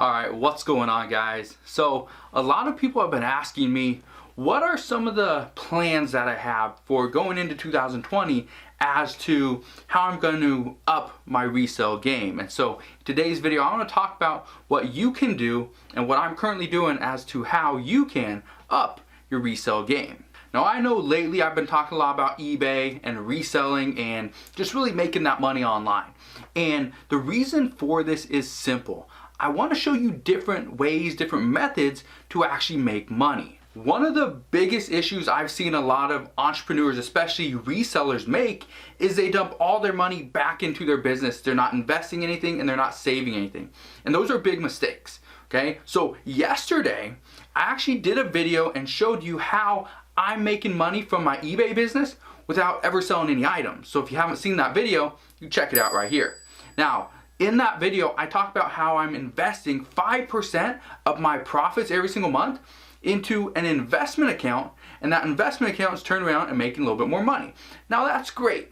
Alright, what's going on, guys? So a lot of people have been asking me, what are some of the plans that I have for going into 2020 as to how I'm going to up my resale game. And so in today's video, I want to talk about what you can do and what I'm currently doing as to how you can up your resale game. Now, I know lately I've been talking a lot about eBay and reselling and just really making that money online. And the reason for this is simple. I want to show you different ways, different methods to actually make money. One of the biggest issues I've seen a lot of entrepreneurs, especially resellers, make is they dump all their money back into their business. They're not investing anything and they're not saving anything. And those are big mistakes, okay? So yesterday, I actually did a video and showed you how I'm making money from my eBay business without ever selling any items. So if you haven't seen that video, you check it out right here. Now, in that video, I talked about how I'm investing 5% of my profits every single month into an investment account, and that investment account is turning around and making a little bit more money. Now that's great,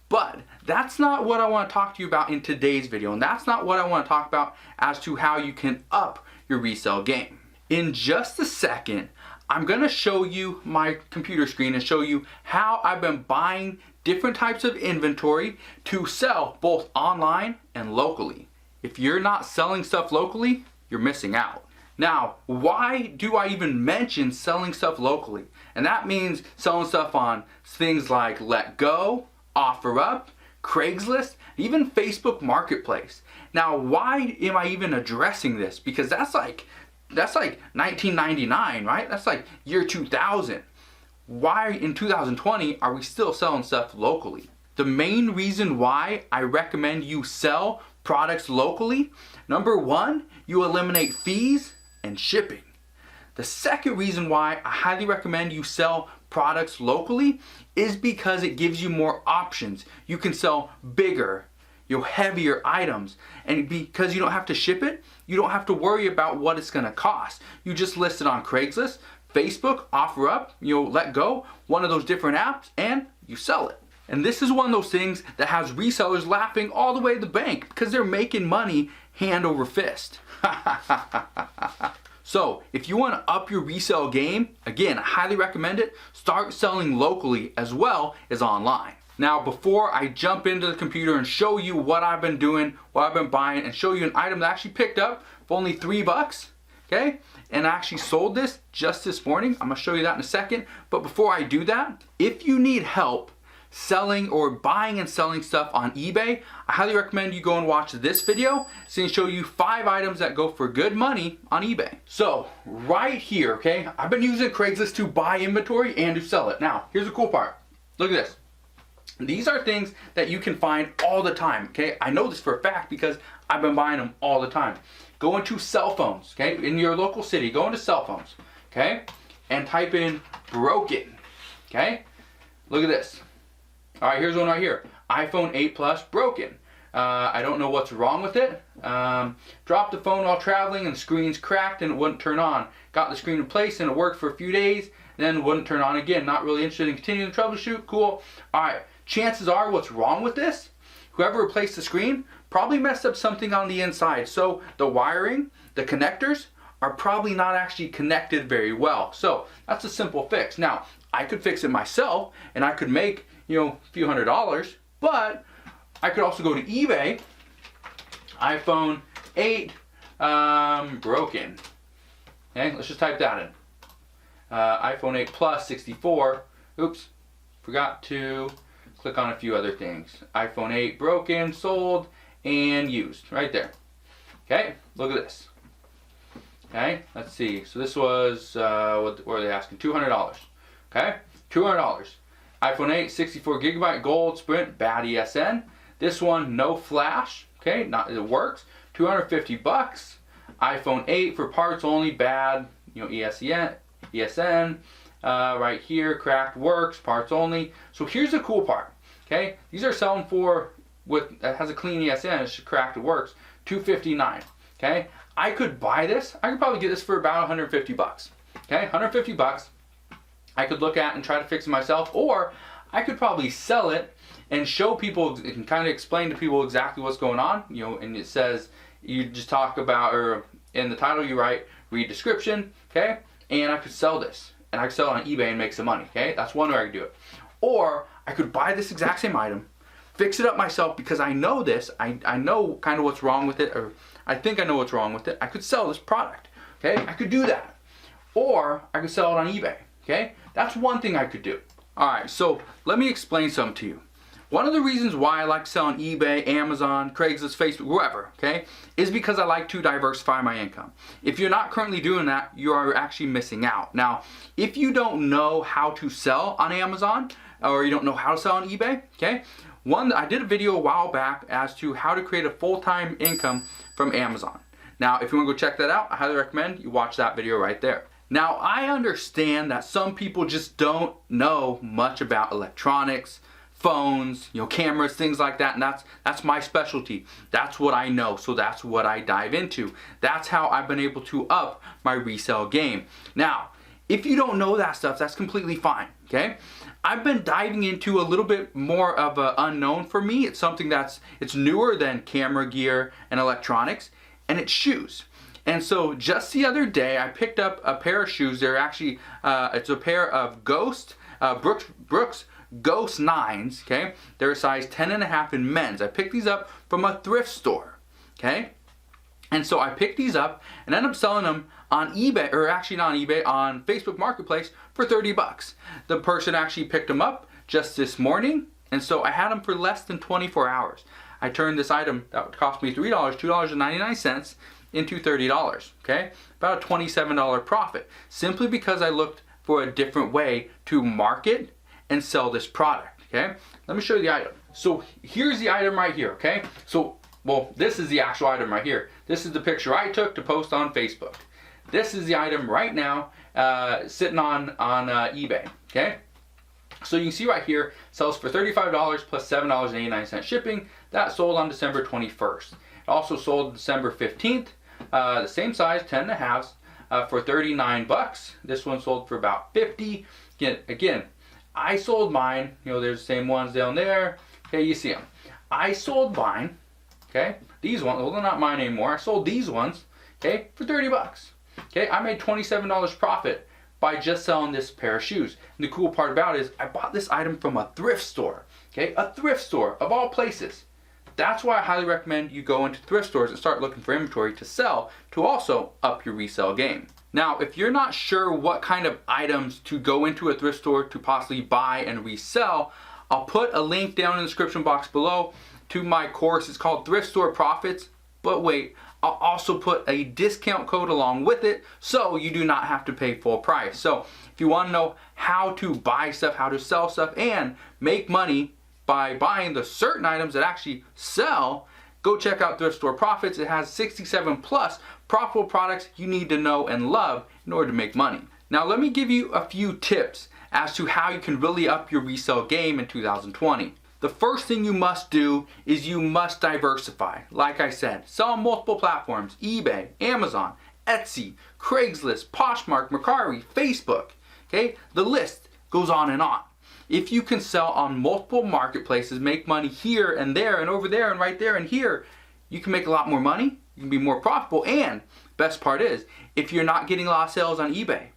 but that's not what I want to talk to you about in today's video, and that's not what I want to talk about as to how you can up your resale game. In just a second, I'm going to show you my computer screen and show you how I've been buying different types of inventory to sell both online and locally. If you're not selling stuff locally, you're missing out. Now, why do I even mention selling stuff locally? And that means selling stuff on things like Let Go, OfferUp, Craigslist, even Facebook Marketplace. Now, why am I even addressing this? Because that's like 1999, right? That's like year 2000. Why in 2020 are we still selling stuff locally? The main reason why I recommend you sell products locally, number one, you eliminate fees and shipping. The second reason why I highly recommend you sell products locally is because it gives you more options. You can sell bigger, heavier items, and because you don't have to ship it, you don't have to worry about what it's going to cost. You just list it on Craigslist, Facebook, OfferUp, Let Go, one of those different apps, and you sell it. And this is one of those things that has resellers laughing all the way to the bank because they're making money hand over fist. So if you want to up your resale game, again, I highly recommend it. Start selling locally as well as online. Now, before I jump into the computer and show you what I've been doing, what I've been buying, and show you an item that I actually picked up for only $3, okay? And I actually sold this just this morning. I'm gonna show you that in a second. But before I do that, if you need help selling or buying and selling stuff on eBay, I highly recommend you go and watch this video. It's gonna show you 5 items that go for good money on eBay. So right here, okay, I've been using Craigslist to buy inventory and to sell it. Now, here's the cool part. Look at this. These are things that you can find all the time, okay? I know this for a fact because I've been buying them all the time. Go into cell phones, okay? In your local city, go into cell phones, okay? And type in broken, okay? Look at this. All right, here's one right here. iPhone 8 Plus broken. I don't know what's wrong with it. Dropped the phone while traveling and the screen's cracked and it wouldn't turn on. Got the screen replaced and it worked for a few days, then wouldn't turn on again. Not really interested in continuing to troubleshoot. Cool. All right, chances are what's wrong with this, whoever replaced the screen probably messed up something on the inside. So the wiring, the connectors are probably not actually connected very well. So that's a simple fix. Now, I could fix it myself and I could make, a few $100s, but I could also go to eBay, iPhone 8 broken. Okay, let's just type that in. iPhone 8 Plus 64. Oops, forgot to click on a few other things. iPhone 8 broken, sold, and used. Right there. Okay, look at this. Okay, let's see. So this was, what were they asking? $200. Okay, $200. iPhone 8, 64 gigabyte, gold, Sprint, bad ESN. This one, no flash. Okay, it works. $250. iPhone 8 for parts only, bad, ESN. Right here, cracked, works, parts only. So here's the cool part. Okay, these are selling for that has a clean ESN. It's cracked, it works. $259. Okay, I could buy this. I could probably get this for about $150. Okay, $150. I could look at and try to fix it myself, or I could probably sell it and show people and kind of explain to people exactly what's going on, and it says you just talk about, or in the title you write, read description, okay? And I could sell this, and I could sell it on eBay and make some money, okay? That's one way I could do it. Or I could buy this exact same item, fix it up myself because I know this, I know kind of what's wrong with it, or I think I know what's wrong with it. I could sell this product, okay? I could do that. Or I could sell it on eBay, okay? That's one thing I could do. All right, so let me explain something to you. One of the reasons why I like selling eBay, Amazon, Craigslist, Facebook, wherever, okay, is because I like to diversify my income. If you're not currently doing that, you are actually missing out. Now, if you don't know how to sell on Amazon, or you don't know how to sell on eBay, okay, I did a video a while back as to how to create a full-time income from Amazon. Now, if you want to go check that out, I highly recommend you watch that video right there. Now, I understand that some people just don't know much about electronics, phones, cameras, things like that, and that's my specialty. That's what I know, so that's what I dive into. That's how I've been able to up my resale game. Now, if you don't know that stuff, that's completely fine, okay? I've been diving into a little bit more of an unknown for me. It's something it's newer than camera gear and electronics, and it's shoes. And so just the other day, I picked up a pair of shoes. They're actually, it's a pair of Brooks Ghost 9s, okay? They're a size 10.5 in men's. I picked these up from a thrift store, okay? And so I picked these up and ended up selling them on eBay, or actually not on eBay, on Facebook Marketplace for 30 bucks. The person actually picked them up just this morning, and so I had them for less than 24 hours. I turned this item that would cost me $3, $2.99 into $30, okay? About a $27 profit, simply because I looked for a different way to market and sell this product, okay? Let me show you the item. So here's the item right here, okay? So, well, this is the actual item right here. This is the picture I took to post on Facebook. This is the item right now sitting on eBay, okay? So you can see right here, sells for $35 plus $7.89 shipping. That sold on December 21st. It also sold December 15th, the same size, 10.5s, for 39 bucks. This one sold for about 50. Again, I sold mine, there's the same ones down there. Okay, you see them. I sold mine, okay? These ones, well, they're not mine anymore. I sold these ones, okay, for 30 bucks. Okay, I made $27 profit by just selling this pair of shoes. And the cool part about it is I bought this item from a thrift store, okay? A thrift store, of all places. That's why I highly recommend you go into thrift stores and start looking for inventory to sell to also up your resale game. Now, if you're not sure what kind of items to go into a thrift store to possibly buy and resell, I'll put a link down in the description box below to my course. It's called Thrift Store Profits. But wait, I'll also put a discount code along with it so you do not have to pay full price. So if you want to know how to buy stuff, how to sell stuff, and make money by buying the certain items that actually sell, go check out Thrift Store Profits. It has 67 plus profitable products you need to know and love in order to make money. Now let me give you a few tips as to how you can really up your resale game in 2020. The first thing you must do is you must diversify. Like I said, sell on multiple platforms: eBay, Amazon, Etsy, Craigslist, Poshmark, Mercari, Facebook. Okay, the list goes on and on. If you can sell on multiple marketplaces, make money here and there and over there and right there and here, you can make a lot more money, you can be more profitable, and best part is, if you're not getting a lot of sales on eBay,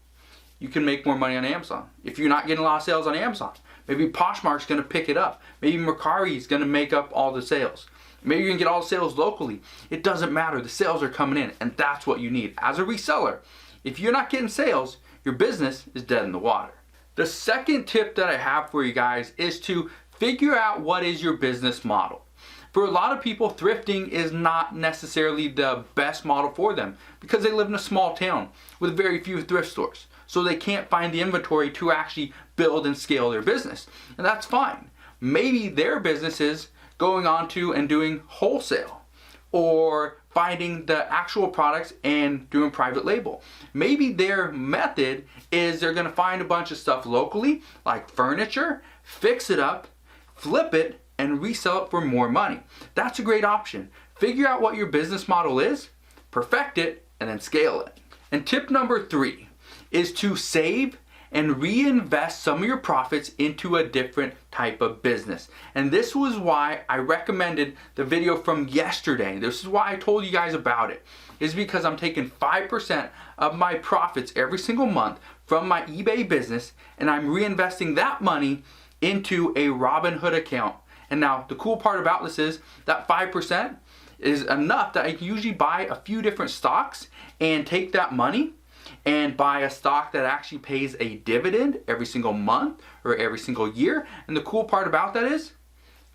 you can make more money on Amazon. If you're not getting a lot of sales on Amazon, maybe Poshmark's going to pick it up. Maybe Mercari is going to make up all the sales. Maybe you can get all the sales locally. It doesn't matter. The sales are coming in, and that's what you need. As a reseller, if you're not getting sales, your business is dead in the water. The second tip that I have for you guys is to figure out what is your business model. For a lot of people, thrifting is not necessarily the best model for them because they live in a small town with very few thrift stores. So they can't find the inventory to actually build and scale their business. And that's fine. Maybe their business is going on to and doing wholesale, or finding the actual products and doing private label. Maybe their method is they're gonna find a bunch of stuff locally, like furniture, fix it up, flip it, and resell it for more money. That's a great option. Figure out what your business model is, perfect it, and then scale it. And tip number 3 is to save and reinvest some of your profits into a different type of business. And this was why I recommended the video from yesterday. This is why I told you guys about it. Is because I'm taking 5% of my profits every single month from my eBay business, and I'm reinvesting that money into a Robinhood account. And now the cool part about this is that 5% is enough that I can usually buy a few different stocks and take that money and buy a stock that actually pays a dividend every single month or every single year. And the cool part about that is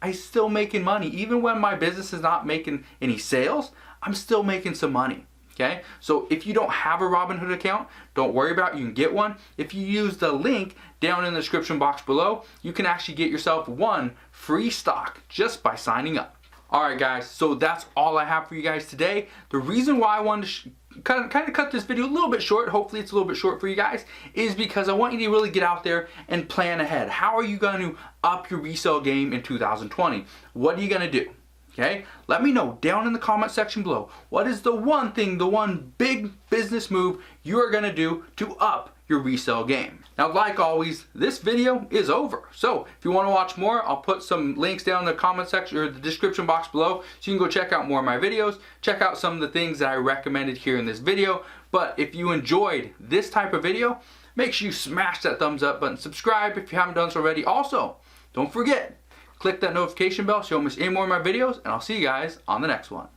I'm still making money. Even when my business is not making any sales, I'm still making some money. Okay, so if you don't have a Robinhood account, don't worry about it. You can get one. If you use the link down in the description box below, you can actually get yourself one free stock just by signing up. Alright guys, so that's all I have for you guys today. The reason why I wanted to kind of cut this video a little bit short, hopefully it's a little bit short for you guys, is because I want you to really get out there and plan ahead. How are you going to up your resale game in 2020? What are you going to do? Okay, let me know down in the comment section below. What is the one thing, the one big business move you are going to do to up your resale game? Now, like always, this video is over. So if you want to watch more, I'll put some links down in the comment section or the description box below, so you can go check out more of my videos, check out some of the things that I recommended here in this video. But if you enjoyed this type of video, make sure you smash that thumbs up button, subscribe if you haven't done so already. Also, don't forget, click that notification bell so you don't miss any more of my videos, and I'll see you guys on the next one.